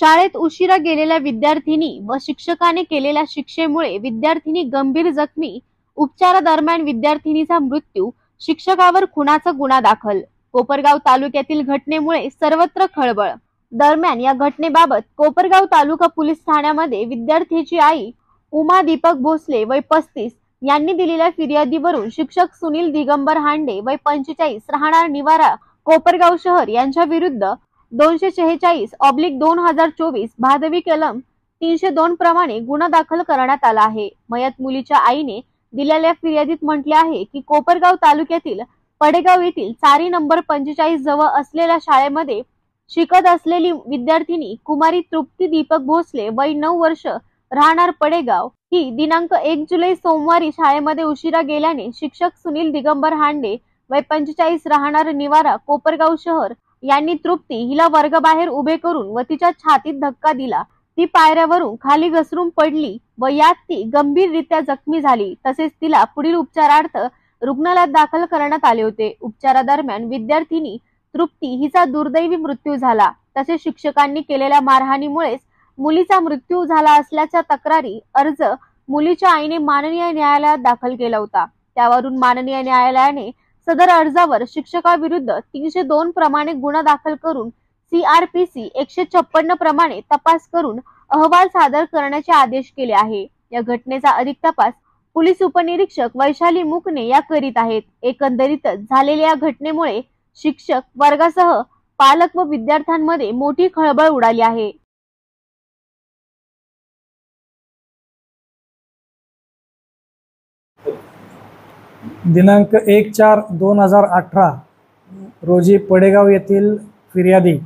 शाळेत उशिरा गेलेल्या विद्यार्थिनी व शिक्षकाने केलेल्या शिक्षेमुळे विद्यार्थिनी गंभीर जखमी, उपचारादरम्यान विद्यार्थिनीचा मृत्यू, शिक्षकावर खुनाचा गुन्हा दाखल. कोपरगाव तालुक्यातील घटनेमुळे सर्वत्र खळबळ. दरम्यान या घटनेबाबत कोपरगाव तालुका पोलीस ठाण्यामध्ये विद्यार्थ्याची आई उमा दीपक भोसले वय 35 यांनी दिलेल्या फिर्यादीवरून शिक्षक सुनील दिगंबर हांडे वय 45 राहणार निवारा कोपरगाव शहर यांच्या विरुद्ध 246/2024 भादवी कलम 302 प्रमाणे गुन्हा दाखल करण्यात आला आहे. मयत मुलीच्या आईने दिलेल्या फिर्यादीत म्हटले आहे की कोपरगाव तालुक्यातील पडेगाव येथील चारी नंबर 45 जवळ असलेल्या शाळेमध्ये शिकत असलेली विद्यार्थिनी कुमारी तृप्ती दीपक भोसले वय 9 वर्ष राहणार पडेगाव ही दिनांक 1 जुलै सोमवारी शाळेमध्ये उशिरा गेल्याने शिक्षक सुनील दिगंबर हांडे वय 45 राहणार निवारा कोपरगाव शहर यांनी तृप्ती हिला वर्गाबाहेर उभे करून व तिच्या छातीत धक्का दिला. ती पायऱ्यावरून खाली घसरून पडली व यात ती गंभीररित्या जखमी झाली. तसेच तिला पुढील उपचारार्थ रुग्णालयात दाखल करण्यात आले होते. उपचारादरम्यान विद्यार्थिनी तृप्ती हिचा दुर्दैवी मृत्यू झाला. तसेच शिक्षकांनी केलेल्या मारहाणीमुळेच मुलीचा मृत्यू झाला असल्याच्या तक्रारी अर्ज मुलीच्या आईने माननीय न्यायालयात दाखल केला होता. त्यावरून माननीय न्यायालयाने सदर अर्जावर शिक्षकाविरुद्ध 302 प्रमाणे गुन्हा दाखल करून CRPC 156 प्रमाणे तपास करून अहवाल सादर करण्याचे आदेश केले आहे. या घटनेचा अधिक तपास पोलीस उपनिरीक्षक वैशाली मुकणे या करीत आहेत. एकंदरीतच झालेल्या या घटनेमुळे शिक्षक वर्गासह पालक व विद्यार्थ्यांमध्ये मोठी खळबळ उडाली आहे. दिनांक 1/4/2018 रोजी पडेगाव येथील फिर्यादी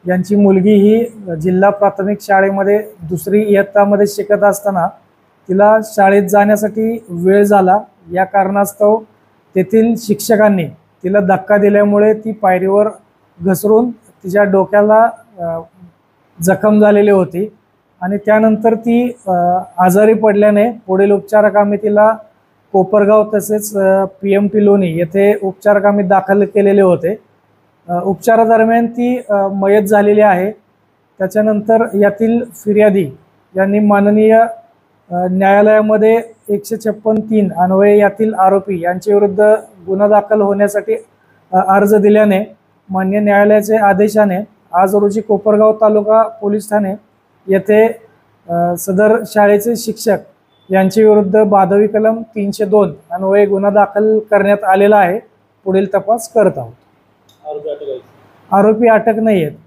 यांची मुलगी ही जिल्हा प्राथमिक शाळेमध्ये दुसरी इयत्तामध्ये शिकत असताना तिला शाळेत जाण्यासाठी वेळ झाला. या कारणास्तव तेथील शिक्षकांनी तिला धक्का दिल्यामुळे ती पायरीवर घसरून तिच्या डोक्याला जखम झालेली होती आणि त्यानंतर ती आजारी पडल्याने पुढील उपचाराकामी तिला कोपरगाव तसेच PMT लोणी येथे उपचाराकामी दाखल केलेले होते. उपचारादरम्यान ती मयत झालेली आहे. त्याच्यानंतर यातील फिर्यादी यांनी माननीय न्यायालयामध्ये 156(3) अन्वये यातील आरोपी यांच्या विरुद्ध गुन्हा दाखल होण्यासाठी अर्ज दिल्याने मान्य न्यायालयाच्या आदेशाने आज रोजी कोपरगाव तालुका पोलीस ठाणे येथे सदर शाळेचे शिक्षक यांच्या विरुद्ध भादवी कलम 302 अन्वये गुन्हा दाखल करण्यात आलेला आहे. पुढील तपास करत आहोत. आरोपी अटक नाही आहेत.